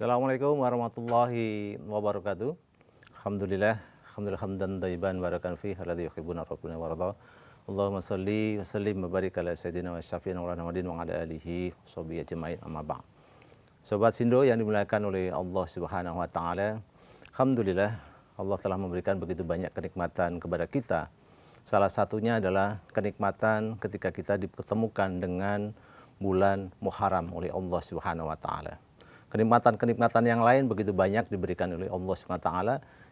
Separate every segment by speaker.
Speaker 1: Assalamualaikum warahmatullahi wabarakatuh. Alhamdulillah, alhamdulillah hamdan thayyiban barakan fi alladzi yuhibbuna rabbuna wa radha. Allahumma shalli wa sallim wa barik ala sayyidina wa syafi'ina wa Muhammadin wa ala alihi washabihi ajmain amma ba'd. Sobat Sindo yang dimuliakan oleh Allah Subhanahu wa taala. Alhamdulillah Allah telah memberikan begitu banyak kenikmatan kepada kita. Salah satunya adalah kenikmatan ketika kita dipertemukan dengan bulan Muharram oleh Allah Subhanahu wa taala. Kenikmatan-kenikmatan yang lain begitu banyak diberikan oleh Allah SWT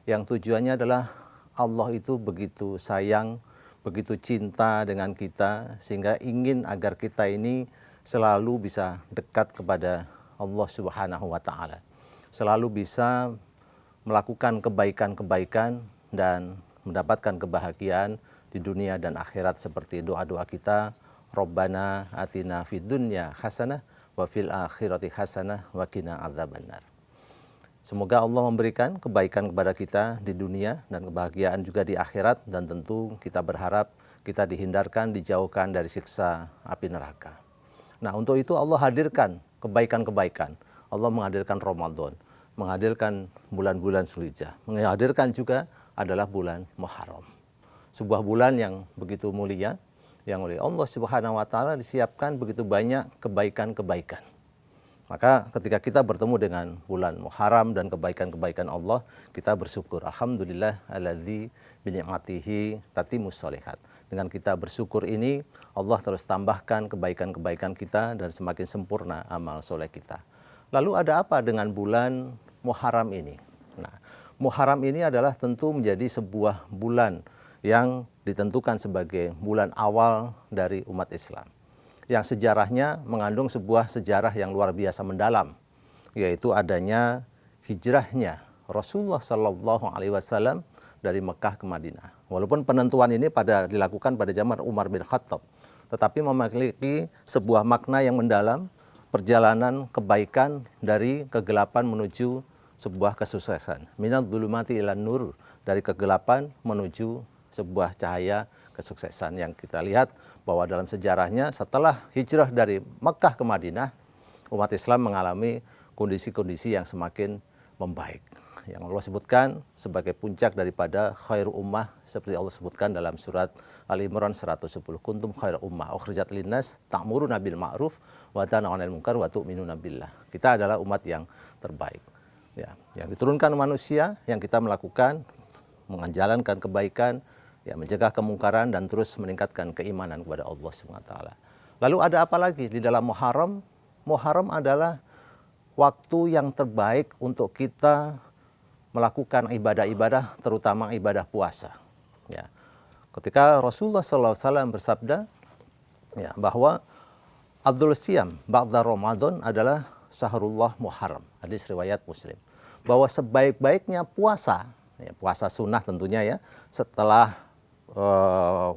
Speaker 1: yang tujuannya adalah Allah itu begitu sayang, begitu cinta dengan kita sehingga ingin agar kita ini selalu bisa dekat kepada Allah Subhanahu wa taala. Selalu bisa melakukan kebaikan-kebaikan dan mendapatkan kebahagiaan di dunia dan akhirat seperti doa-doa kita, Rabbana atina fid dunya hasanah wa fil akhirati hasanah wa qina adzabannar. Semoga Allah memberikan kebaikan kepada kita di dunia dan kebahagiaan juga di akhirat, dan tentu kita berharap kita dihindarkan, dijauhkan dari siksa api neraka. Nah, untuk itu Allah hadirkan kebaikan-kebaikan. Allah menghadirkan Ramadan, menghadirkan bulan-bulan Zulhijjah, menghadirkan juga adalah bulan Muharram. Sebuah bulan yang begitu mulia, yang oleh Allah Subhanahu wa taala disiapkan begitu banyak kebaikan-kebaikan. Maka ketika kita bertemu dengan bulan Muharram dan kebaikan-kebaikan Allah, kita bersyukur. Alhamdulillah alladzi bi ni'matihi tatimmus sholihat. Dengan kita bersyukur ini, Allah terus tambahkan kebaikan-kebaikan kita dan semakin sempurna amal soleh kita. Lalu ada apa dengan bulan Muharram ini? Nah, Muharram ini adalah tentu menjadi sebuah bulan yang ditentukan sebagai bulan awal dari umat Islam, yang sejarahnya mengandung sebuah sejarah yang luar biasa mendalam, yaitu adanya hijrahnya Rasulullah Shallallahu Alaihi Wasallam dari Mekah ke Madinah. Walaupun penentuan ini dilakukan pada zaman Umar bin Khattab, tetapi memiliki sebuah makna yang mendalam, perjalanan kebaikan dari kegelapan menuju sebuah kesuksesan. Minal dzulumati ilan nur, dari kegelapan menuju sebuah cahaya kesuksesan, yang kita lihat bahwa dalam sejarahnya setelah hijrah dari Mekah ke Madinah, umat Islam mengalami kondisi-kondisi yang semakin membaik, yang Allah sebutkan sebagai puncak daripada khairu ummah, seperti Allah sebutkan dalam surat Ali Imran 110, kuntum khairu ummah ukhrijat linnas ta'muruna bil ma'ruf wa tanhauna 'anil munkar wa tu'minuna billah. Kita adalah umat yang terbaik, ya, yang diturunkan manusia, yang kita melakukan menjalankan kebaikan, ya, mencegah kemungkaran dan terus meningkatkan keimanan kepada Allah SWT. Lalu ada apa lagi di dalam Muharram? Muharram adalah waktu yang terbaik untuk kita melakukan ibadah-ibadah, terutama ibadah puasa. Ya. Ketika Rasulullah SAW bersabda, ya, bahwa Abdul Siyam ba'da Ramadan adalah Syahrullah Muharram, hadis riwayat Muslim, bahwa sebaik-baiknya puasa, ya, puasa sunnah tentunya, ya, setelah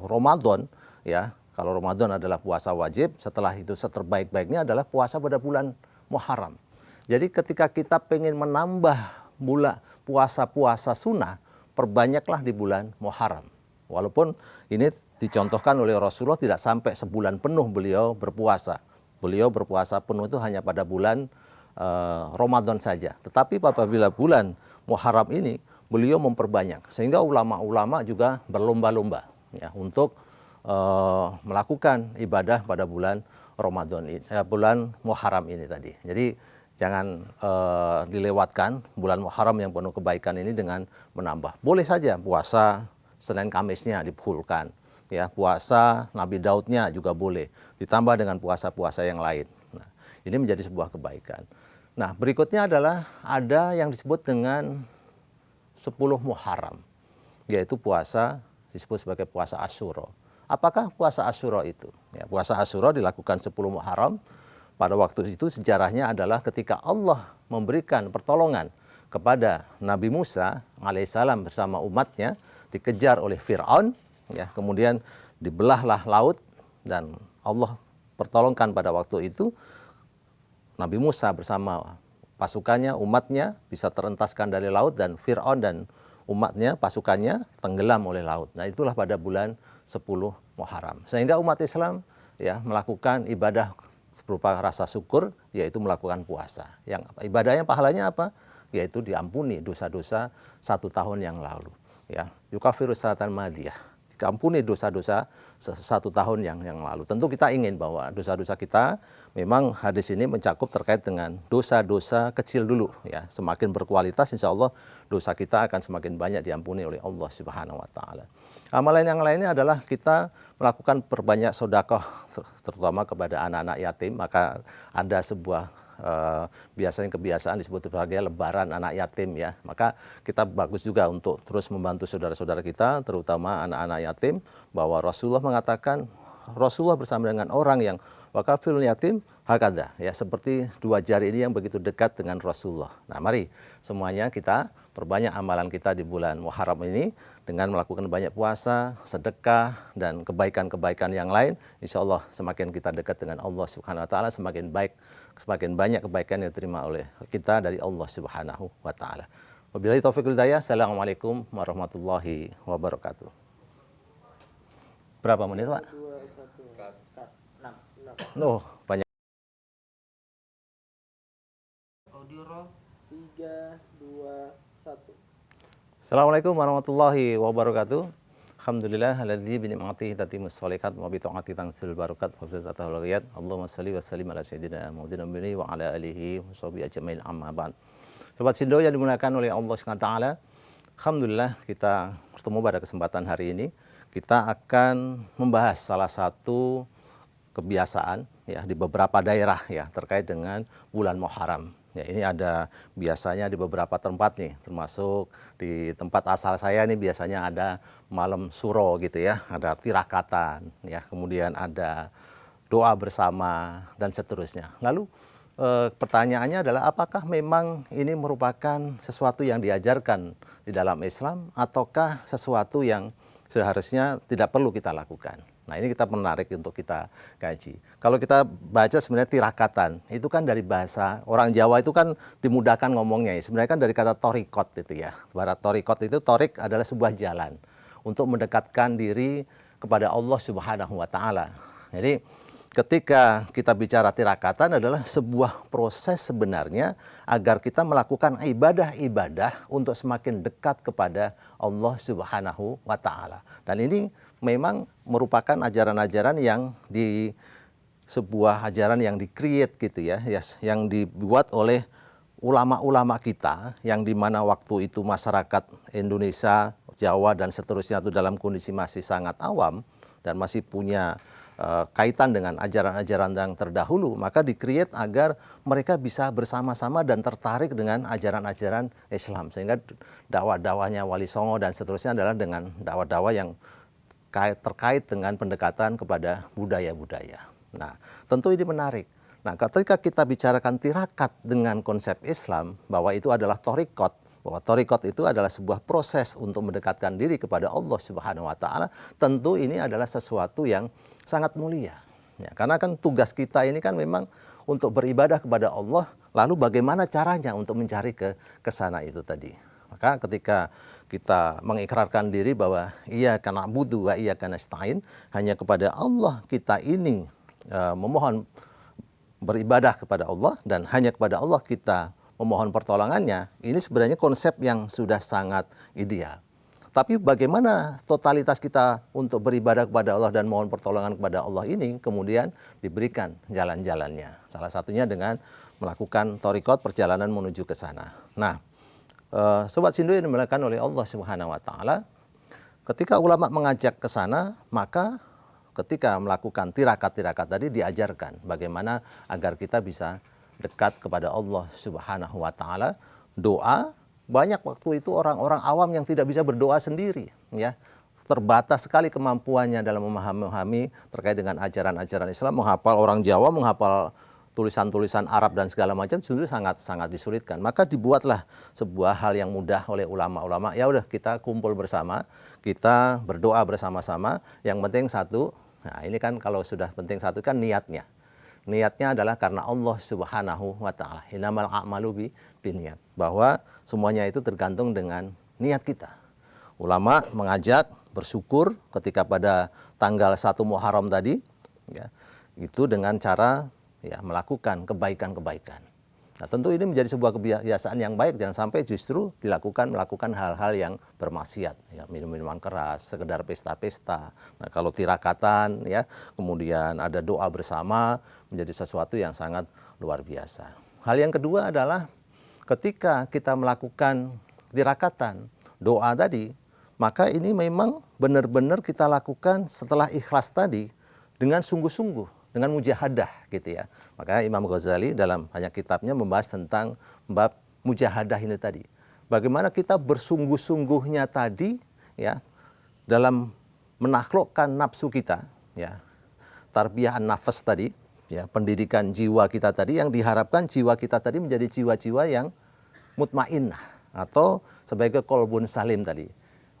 Speaker 1: Ramadan, ya, kalau Ramadan adalah puasa wajib, setelah itu seterbaik-baiknya adalah puasa pada bulan Muharram. Jadi ketika kita pengen menambah puasa-puasa sunnah, perbanyaklah di bulan Muharram. Walaupun ini dicontohkan oleh Rasulullah tidak sampai sebulan penuh beliau berpuasa. Beliau berpuasa penuh itu hanya pada bulan Ramadan saja. Tetapi apabila bulan Muharram ini, beliau memperbanyak, sehingga ulama-ulama juga berlomba-lomba, ya, untuk melakukan ibadah pada bulan Ramadan ini, bulan Muharram ini tadi. Jadi jangan dilewatkan bulan Muharram yang penuh kebaikan ini dengan menambah. Boleh saja puasa Senin Kamisnya dipulkan, ya, puasa Nabi Daudnya juga boleh, ditambah dengan puasa-puasa yang lain. Nah, ini menjadi sebuah kebaikan. Nah, berikutnya adalah ada yang disebut dengan 10 Muharram, yaitu puasa disebut sebagai puasa Asyura. Apakah puasa Asyura itu? Ya, puasa Asyura dilakukan 10 Muharram. Pada waktu itu sejarahnya adalah ketika Allah memberikan pertolongan kepada Nabi Musa alaihissalam bersama umatnya, dikejar oleh Fir'aun, ya, kemudian dibelahlah laut, dan Allah pertolongkan pada waktu itu Nabi Musa bersama pasukannya, umatnya bisa terentaskan dari laut, dan Fir'aun dan umatnya, pasukannya tenggelam oleh laut. Nah, itulah pada bulan 10 Muharram. Sehingga umat Islam, ya, melakukan ibadah berupa rasa syukur, yaitu melakukan puasa. Yang ibadahnya pahalanya apa? Yaitu diampuni dosa-dosa 1 tahun yang lalu. Ya, yukafiru sanatan madiyah. Diampuni dosa-dosa 1 tahun yang lalu. Tentu kita ingin bahwa dosa-dosa kita, memang hadis ini mencakup terkait dengan dosa-dosa kecil dulu. Ya, semakin berkualitas, insya Allah dosa kita akan semakin banyak diampuni oleh Allah Subhanahu Wa Taala. Amalan yang lainnya adalah kita melakukan perbanyak sedekah, terutama kepada anak-anak yatim. Maka ada sebuah biasanya kebiasaan disebut sebagai lebaran anak yatim, ya. Maka kita bagus juga untuk terus membantu saudara-saudara kita, terutama anak-anak yatim, bahwa Rasulullah mengatakan, Rasulullah bersama dengan orang yang wakafil yatim hakada, ya, seperti 2 jari ini yang begitu dekat dengan Rasulullah. Nah, mari semuanya kita perbanyak amalan kita di bulan Muharram ini dengan melakukan banyak puasa, sedekah, dan kebaikan-kebaikan yang lain. Insya Allah semakin kita dekat dengan Allah Subhanahu Wa Taala, semakin banyak kebaikan yang diterima oleh kita dari Allah Subhanahu Wa Taala. Wabillahi taufiq wal hidayah. Assalamualaikum warahmatullahi wabarakatuh. Berapa menit, Pak? 6. Banyak.
Speaker 2: Audio roll 3, 2, 1.
Speaker 1: Assalamualaikum warahmatullahi wabarakatuh. Alhamdulillah alladzi bi ni'matihi tatimmus shalihat wa bi ta'ati tanzilul barakat wa bi tatahul ghayat. Allahumma shalli wa sallim ala sayyidina Muhammadin wa ala alihi wa sahbihi ajmain, amma ba'd. Sobat Sindo yang dimuliakan oleh Allah Subhanahu wa taala, alhamdulillah kita bertemu pada kesempatan hari ini. Kita akan membahas salah satu kebiasaan, ya, di beberapa daerah, ya, terkait dengan bulan Muharram. Ya, ini ada biasanya di beberapa tempat nih, termasuk di tempat asal saya nih biasanya ada malam suro gitu, ya, ada tirakatan, ya, kemudian ada doa bersama dan seterusnya. Lalu pertanyaannya adalah, apakah memang ini merupakan sesuatu yang diajarkan di dalam Islam ataukah sesuatu yang seharusnya tidak perlu kita lakukan? Nah, ini kita menarik untuk kita kaji. Kalau kita baca sebenarnya tirakatan, itu kan dari bahasa orang Jawa itu kan dimudahkan ngomongnya. Sebenarnya kan dari kata torikot itu, ya. Barat torikot itu, torik adalah sebuah jalan untuk mendekatkan diri kepada Allah Subhanahu Wa Taala. Jadi ketika kita bicara tirakatan adalah sebuah proses sebenarnya agar kita melakukan ibadah-ibadah untuk semakin dekat kepada Allah Subhanahu Wa Taala. Dan ini memang merupakan ajaran-ajaran yang sebuah ajaran yang di-create gitu, ya, yang dibuat oleh ulama-ulama kita, yang dimana waktu itu masyarakat Indonesia, Jawa dan seterusnya itu dalam kondisi masih sangat awam dan masih punya kaitan dengan ajaran-ajaran yang terdahulu, maka di-create agar mereka bisa bersama-sama dan tertarik dengan ajaran-ajaran Islam, sehingga dakwah-dakwahnya Wali Songo dan seterusnya adalah dengan dakwah-dakwah yang terkait dengan pendekatan kepada budaya-budaya. Nah, tentu ini menarik. Nah, ketika kita bicarakan tirakat dengan konsep Islam, bahwa itu adalah torikot, bahwa torikot itu adalah sebuah proses untuk mendekatkan diri kepada Allah Subhanahu Wa Taala, tentu ini adalah sesuatu yang sangat mulia. Ya, karena kan tugas kita ini kan memang untuk beribadah kepada Allah, lalu bagaimana caranya untuk mencari ke sana itu tadi. Maka ketika kita mengikrarkan diri bahwa iyyaka na'budu wa iyyaka nasta'in, hanya kepada Allah kita ini memohon beribadah kepada Allah dan hanya kepada Allah kita memohon pertolongannya, ini sebenarnya konsep yang sudah sangat ideal. Tapi bagaimana totalitas kita untuk beribadah kepada Allah dan mohon pertolongan kepada Allah ini kemudian diberikan jalan-jalannya. Salah satunya dengan melakukan torikot, perjalanan menuju ke sana. Nah, Sobat Sindo yang dimuliakan oleh Allah Subhanahu Wa Taala, ketika ulama mengajak ke sana, maka ketika melakukan tirakat-tirakat tadi diajarkan bagaimana agar kita bisa dekat kepada Allah Subhanahu Wa Taala. Doa, banyak waktu itu orang-orang awam yang tidak bisa berdoa sendiri, ya. Terbatas sekali kemampuannya dalam memahami terkait dengan ajaran-ajaran Islam. Menghafal, orang Jawa menghafal tulisan-tulisan Arab dan segala macam justru sangat disulitkan. Maka dibuatlah sebuah hal yang mudah oleh ulama-ulama. Ya udah, kita kumpul bersama, kita berdoa bersama-sama. Yang penting satu. Nah, ini kan kalau sudah penting satu kan niatnya. Niatnya adalah karena Allah Subhanahu Wa Taala. Innamal a'malu binniyat. Bahwa semuanya itu tergantung dengan niat kita. Ulama mengajak bersyukur ketika pada tanggal 1 Muharram tadi, ya, itu dengan cara ya melakukan kebaikan-kebaikan. Nah, tentu ini menjadi sebuah kebiasaan yang baik, jangan sampai justru melakukan hal-hal yang bermaksiat, ya, minum-minuman keras, sekedar pesta-pesta. Nah, kalau tirakatan, ya, kemudian ada doa bersama menjadi sesuatu yang sangat luar biasa. Hal yang kedua adalah ketika kita melakukan tirakatan, doa tadi, maka ini memang benar-benar kita lakukan setelah ikhlas tadi dengan sungguh-sungguh, dengan mujahadah gitu ya. Makanya Imam Ghazali dalam banyak kitabnya membahas tentang bab mujahadah ini tadi. Bagaimana kita bersungguh-sungguhnya tadi ya dalam menaklukkan nafsu kita ya. Tarbiyah an-nafas tadi ya, pendidikan jiwa kita tadi yang diharapkan jiwa kita tadi menjadi jiwa-jiwa yang mutmainnah atau sebagai qalbun salim tadi.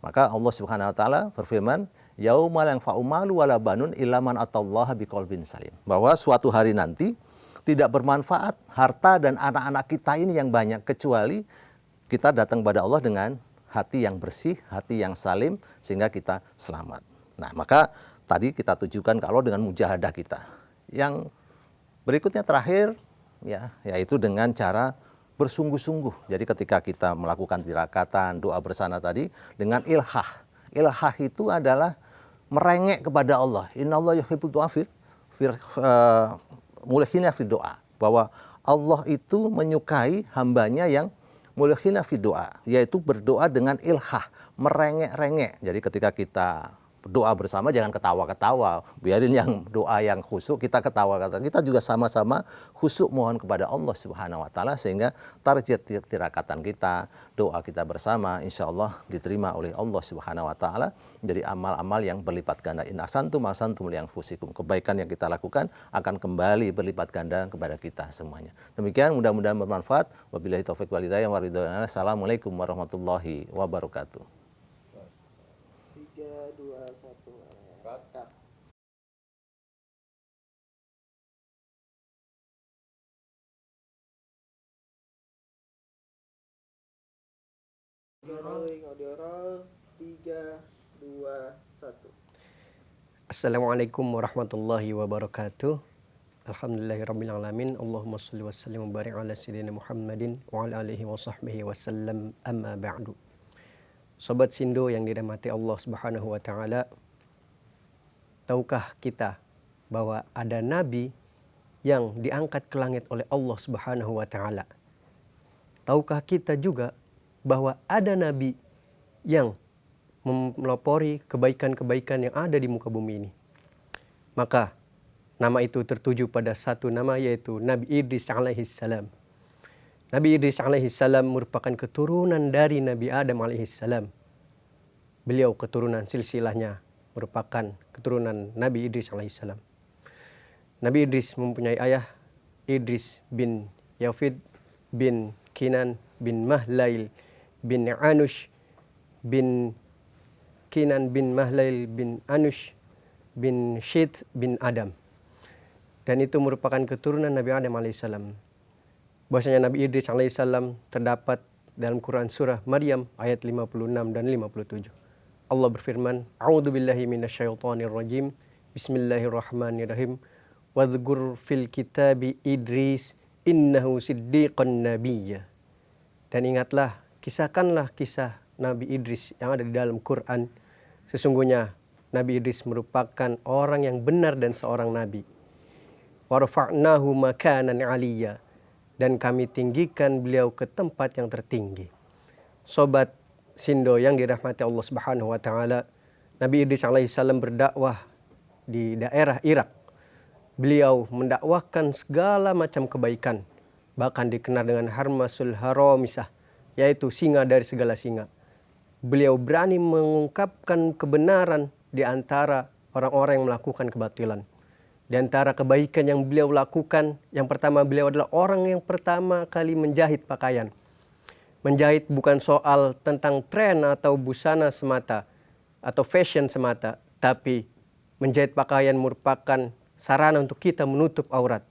Speaker 1: Maka Allah Subhanahu wa taala berfirman, yauma la yanfa'u malu wala banun illa man atallaha biqalbin salim. Bahwa suatu hari nanti tidak bermanfaat harta dan anak-anak kita ini yang banyak kecuali kita datang kepada Allah dengan hati yang bersih, hati yang salim sehingga kita selamat. Nah, maka tadi kita tujukan kalau dengan mujahadah kita. Yang berikutnya terakhir ya, yaitu dengan cara bersungguh-sungguh. Jadi ketika kita melakukan tirakatan, doa bersama tadi dengan ilhah. Ilhah itu adalah merengek kepada Allah. Innallaha yuhibbul du'afa mulhina fi doa. Bahwa Allah itu menyukai hambanya yang mulhina fi doa, yaitu berdoa dengan ilhah, merengek-rengek. Jadi ketika kita doa bersama jangan ketawa-ketawa, biarin yang doa yang khusyuk, kita ketawa-ketawa. Kita juga sama-sama khusyuk mohon kepada Allah Subhanahu wa taala sehingga target tirakatan kita, doa kita bersama insya Allah diterima oleh Allah Subhanahu wa taala menjadi amal-amal yang berlipat ganda. In asantum asantum li anfusikum. Kebaikan yang kita lakukan akan kembali berlipat ganda kepada kita semuanya. Demikian, mudah-mudahan bermanfaat. Wabillahi taufiq wal hidayah. Assalamualaikum warahmatullahi wabarakatuh.
Speaker 2: 3, 2, 1. Cut. Audio roll. 3, 2, 1.
Speaker 3: Assalamualaikum warahmatullahi wabarakatuh. Alhamdulillahirabbil alamin. Allahumma shalli wa sallim wa barik ala sayyidina Muhammadin wa ala alihi wa sahbihi wasallam. Amma ba'du. Sobat Sindo yang dirahmati Allah Subhanahu wa taala, tahukah kita bahwa ada nabi yang diangkat ke langit oleh Allah Subhanahu wa taala? Tahukah kita juga bahwa ada nabi yang melopori kebaikan-kebaikan yang ada di muka bumi ini? Maka nama itu tertuju pada satu nama, yaitu Nabi Idris alaihissalam. Nabi Idris alaihissalam merupakan keturunan dari Nabi Adam alaihissalam. Beliau keturunan silsilahnya merupakan keturunan Nabi Idris alaihissalam. Nabi Idris mempunyai ayah, Idris bin Yafid bin Kinan bin Mahlail bin Anush bin Kinan bin Mahlail bin Anush bin Syed bin Adam. Dan itu merupakan keturunan Nabi Adam alaihissalam. Bahwasanya Nabi Idris alaihissalam terdapat dalam Quran surah Maryam ayat 56 dan 57. Allah berfirman, A'udzubillahi minasyaitonirrajim. Bismillahirrahmanirrahim. Wadhkur fil kitabi Idris innahu siddiqan nabiyya. Dan ingatlah, kisahkanlah kisah Nabi Idris yang ada di dalam Quran. Sesungguhnya Nabi Idris merupakan orang yang benar dan seorang nabi. Wa rafa'nahu makanan 'aliyya. Dan kami tinggikan beliau ke tempat yang tertinggi. Sobat Sindo yang dirahmati Allah Subhanahu wa taala, Nabi Idris alaihissalam berdakwah di daerah Irak. Beliau mendakwahkan segala macam kebaikan, bahkan dikenal dengan Harmasul Haramisah, yaitu singa dari segala singa. Beliau berani mengungkapkan kebenaran di antara orang-orang yang melakukan kebatilan. Di antara kebaikan yang beliau lakukan, yang pertama, beliau adalah orang yang pertama kali menjahit pakaian. Menjahit bukan soal tentang tren atau busana semata atau fashion semata, tapi menjahit pakaian merupakan sarana untuk kita menutup aurat.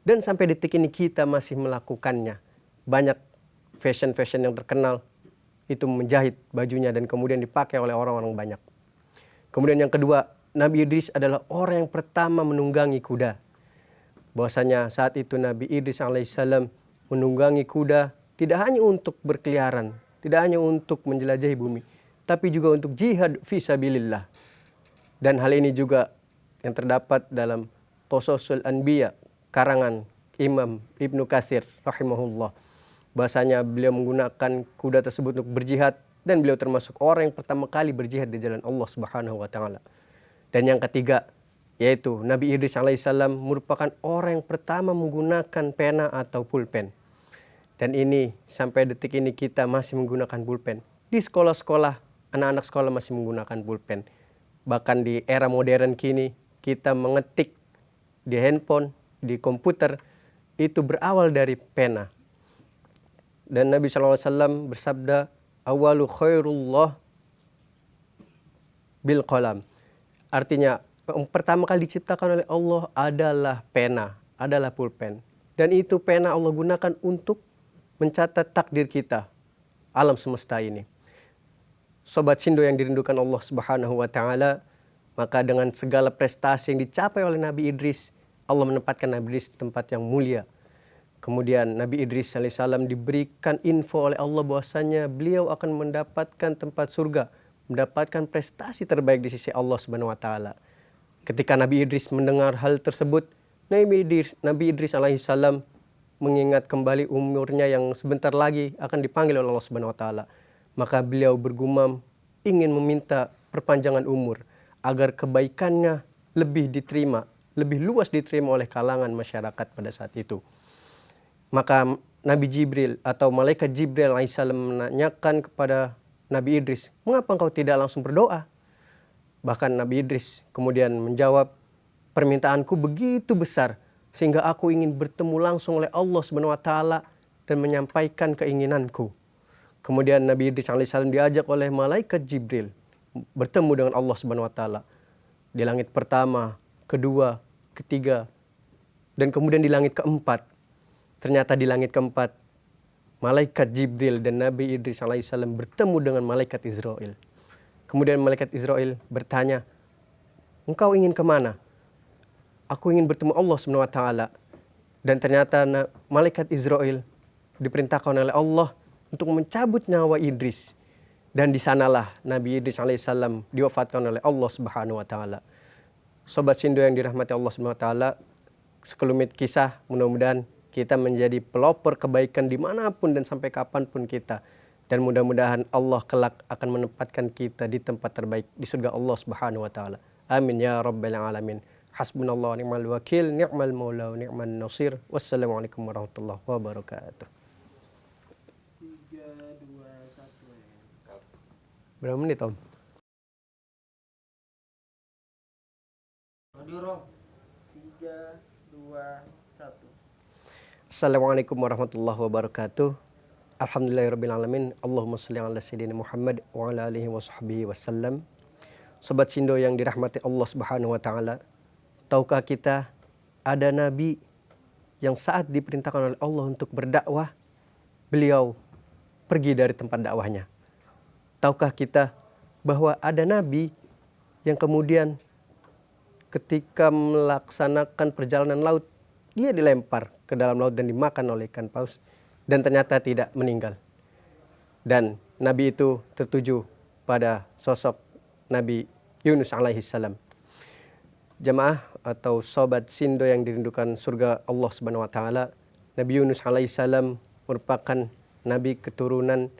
Speaker 3: Dan sampai detik ini kita masih melakukannya. Banyak fashion-fashion yang terkenal itu menjahit bajunya dan kemudian dipakai oleh orang-orang banyak. Kemudian yang kedua, Nabi Idris adalah orang yang pertama menunggangi kuda. bahwasanya saat itu Nabi Idris alaihissalam menunggangi kuda tidak hanya untuk berkeliaran, tidak hanya untuk menjelajahi bumi, tapi juga untuk jihad fisabilillah. Dan hal ini juga yang terdapat dalam Qasasul Anbiya karangan Imam Ibnu Katsir rahimahullah, bahwasanya beliau menggunakan kuda tersebut untuk berjihad, dan beliau termasuk orang yang pertama kali berjihad di jalan Allah Subhanahu wa taala. Dan yang ketiga, yaitu Nabi Idris alaihissalam merupakan orang yang pertama menggunakan pena atau pulpen. Dan ini sampai detik ini kita masih menggunakan pulpen. Di sekolah-sekolah, anak-anak sekolah masih menggunakan pulpen. Bahkan di era modern kini, kita mengetik di handphone, di komputer, itu berawal dari pena. Dan Nabi SAW bersabda, awalu khairullah bil qalam. Artinya, yang pertama kali diciptakan oleh Allah adalah pena, adalah pulpen. Dan itu pena Allah gunakan untuk mencatat takdir kita, alam semesta ini. Sobat Sindo yang dirindukan Allah Subhanahu wa taala, maka dengan segala prestasi yang dicapai oleh Nabi Idris, Allah menempatkan Nabi Idris di tempat yang mulia. Kemudian Nabi Idris alaihissalam diberikan info oleh Allah bahwasanya beliau akan mendapatkan tempat surga, mendapatkan prestasi terbaik di sisi Allah Subhanahu wa taala. Ketika Nabi Idris mendengar hal tersebut, Nabi Idris alaihissalam mengingat kembali umurnya yang sebentar lagi akan dipanggil oleh Allah Subhanahu wa taala. Maka beliau bergumam ingin meminta perpanjangan umur agar kebaikannya lebih diterima, lebih luas diterima oleh kalangan masyarakat pada saat itu. Maka Nabi Jibril atau malaikat Jibril alaihissalam menanyakan kepada Nabi Idris, mengapa engkau tidak langsung berdoa? Bahkan Nabi Idris kemudian menjawab, permintaanku begitu besar sehingga aku ingin bertemu langsung oleh Allah Subhanahu wa taala dan menyampaikan keinginanku. Kemudian Nabi Idris alaihissalam diajak oleh malaikat Jibril bertemu dengan Allah Subhanahu wa taala di langit pertama, kedua, ketiga, dan kemudian di langit keempat. Ternyata di langit keempat, malaikat Jibril dan Nabi Idris alaihissalam bertemu dengan malaikat Israel. Kemudian malaikat Israel bertanya, engkau ingin kemana? Aku ingin bertemu Allah Subhanahu wa taala. Dan ternyata malaikat Israel diperintahkan oleh Allah untuk mencabut nyawa Idris. Dan di sanalah Nabi Idris alaihissalam diwafatkan oleh Allah Subhanahu wa taala. Sobat Sindo yang dirahmati Allah Subhanahu wa taala, sekelumit kisah, mudah-mudahan kita menjadi pelopor kebaikan dimanapun dan sampai kapanpun kita. Dan mudah-mudahan Allah kelak akan menempatkan kita di tempat terbaik di surga Allah Subhanahu wa taala. Amin ya rabbal alamin. Hasbunallah wa ni'mal wakil, ni'mal maula wa ni'man nasir. Wassalamualaikum warahmatullahi wabarakatuh.
Speaker 2: 3, 2, 1.
Speaker 3: Berapa menit, Om?
Speaker 2: Audio Rom. 3, 2, 1.
Speaker 3: Assalamualaikum warahmatullahi wabarakatuh. Alhamdulillahirrabbilalamin. Allahumma salli ala sayyidina Muhammad wa ala alihi wa sahbihi wasallam. Sobat Sindo yang dirahmati Allah Subhanahu wa taala, tahukah kita ada nabi yang saat diperintahkan oleh Allah untuk berdakwah, beliau pergi dari tempat dakwahnya? Tahukah kita bahwa ada nabi yang kemudian ketika melaksanakan perjalanan laut, dia dilempar ke dalam laut dan dimakan oleh ikan paus dan ternyata tidak meninggal. Dan nabi itu tertuju pada sosok Nabi Yunus alaihissalam. Jamaah atau sobat Sindo yang dirindukan surga Allah Subhanahu wa taala, Nabi Yunus alaihissalam merupakan nabi keturunan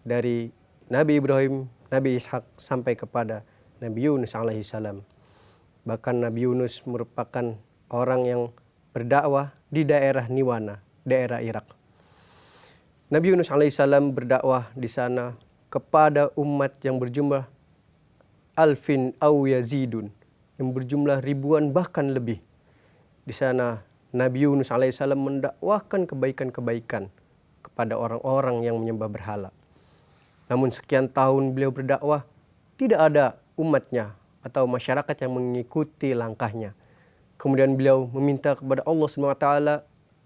Speaker 3: dari Nabi Ibrahim, Nabi Ishak sampai kepada Nabi Yunus alaihissalam. Bahkan Nabi Yunus merupakan orang yang berdakwah di daerah Niwana, daerah Irak. Nabi Yunus alaihissalam berdakwah di sana kepada umat yang berjumlah alfin aw yazidun, yang berjumlah ribuan bahkan lebih. Di sana Nabi Yunus alaihissalam mendakwahkan kebaikan-kebaikan kepada orang-orang yang menyembah berhala. Namun sekian tahun beliau berdakwah, tidak ada umatnya atau masyarakat yang mengikuti langkahnya. Kemudian beliau meminta kepada Allah SWT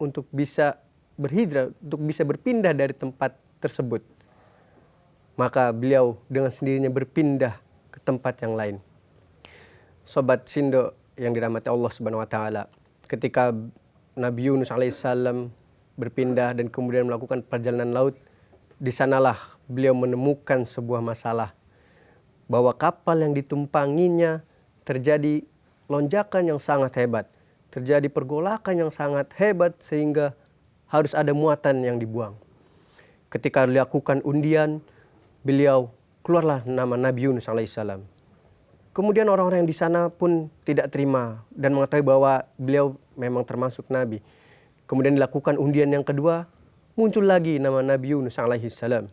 Speaker 3: untuk bisa berhijrah, untuk bisa berpindah dari tempat tersebut. Maka beliau dengan sendirinya berpindah ke tempat yang lain. Sobat Sindo yang dirahmati Allah Subhanahu wa taala, ketika Nabi Yunus alaihissalam berpindah dan kemudian melakukan perjalanan laut, di sanalah beliau menemukan sebuah masalah, bahwa kapal yang ditumpanginya terjadi lonjakan yang sangat hebat, terjadi pergolakan yang sangat hebat sehingga harus ada muatan yang dibuang. Ketika dilakukan undian, beliau keluarlah nama Nabi Yunus alaihissalam. Kemudian orang-orang yang di sana pun tidak terima dan mengetahui bahwa beliau memang termasuk Nabi. Kemudian dilakukan undian yang kedua, muncul lagi nama Nabi Yunus alaihissalam.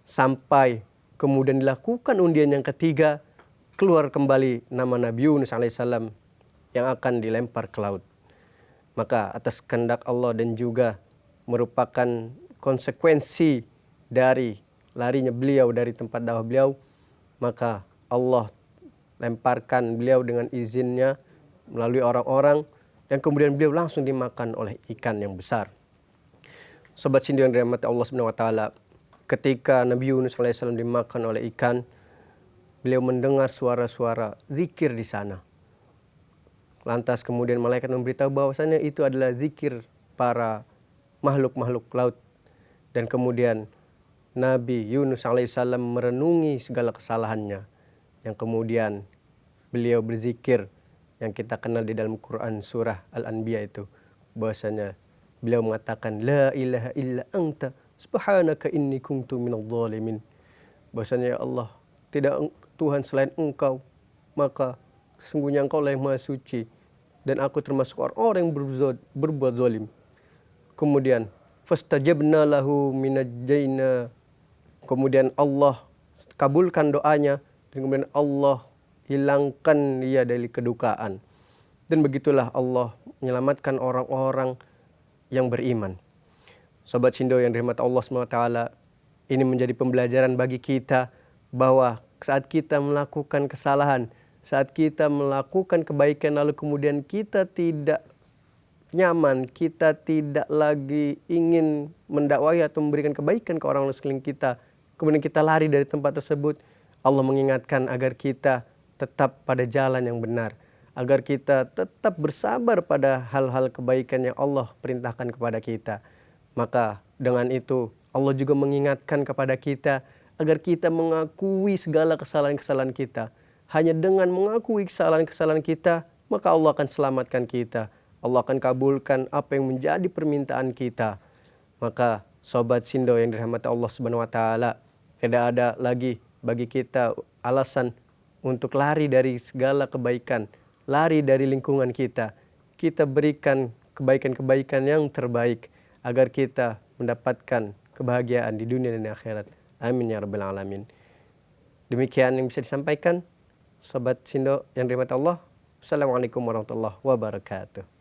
Speaker 3: Sampai kemudian dilakukan undian yang ketiga, keluar kembali nama Nabi Yunus alaihissalam yang akan dilempar ke laut. Maka atas kehendak Allah dan juga merupakan konsekuensi dari larinya beliau dari tempat dakwah beliau, maka Allah lemparkan beliau dengan izinnya melalui orang-orang dan kemudian beliau langsung dimakan oleh ikan yang besar. Sobat Sindu yang dirahmati Allah Subhanahu wa taala, ketika Nabi Yunus alaihissalam dimakan oleh ikan, beliau mendengar suara-suara zikir di sana. Lantas kemudian malaikat memberitahu bahwasannya itu adalah zikir para makhluk-makhluk laut. Dan kemudian Nabi Yunus alaihissalam merenungi segala kesalahannya, yang kemudian beliau berzikir yang kita kenal di dalam Quran surah Al-Anbiya itu, bahwasanya beliau mengatakan la ilaha illa anta subhanaka inni kuntu minadh dhalimin. Bahwasanya ya Allah, tidak Tuhan selain Engkau, maka sesungguhnya Engkau lah yang Maha Suci dan aku termasuk orang-orang yang berbuat zalim. Kemudian fastajabna lahu minajjaina, kemudian Allah kabulkan doanya dan kemudian Allah hilangkan dia dari kedukaan. Dan begitulah Allah menyelamatkan orang-orang yang beriman. Sobat Sindo yang dirahmati Allah SWT, ini menjadi pembelajaran bagi kita bahwa saat kita melakukan kesalahan, saat kita melakukan kebaikan lalu kemudian kita tidak nyaman, kita tidak lagi ingin mendakwahi atau memberikan kebaikan ke orang sekeliling kita, kemudian kita lari dari tempat tersebut, Allah mengingatkan agar kita tetap pada jalan yang benar, agar kita tetap bersabar pada hal-hal kebaikan yang Allah perintahkan kepada kita. Maka dengan itu Allah juga mengingatkan kepada kita agar kita mengakui segala kesalahan-kesalahan kita. Hanya dengan mengakui kesalahan-kesalahan kita, maka Allah akan selamatkan kita. Allah akan kabulkan apa yang menjadi permintaan kita. Maka Sobat Sindo yang dirahmati Allah Subhanahu wa taala, tidak ada lagi bagi kita alasan untuk lari dari segala kebaikan, lari dari lingkungan kita. Kita berikan kebaikan-kebaikan yang terbaik agar kita mendapatkan kebahagiaan di dunia dan di akhirat. Amin ya rabbal alamin. Demikian yang bisa disampaikan Sobat Sindo yang dirahmati Allah. Assalamualaikum warahmatullahi wabarakatuh.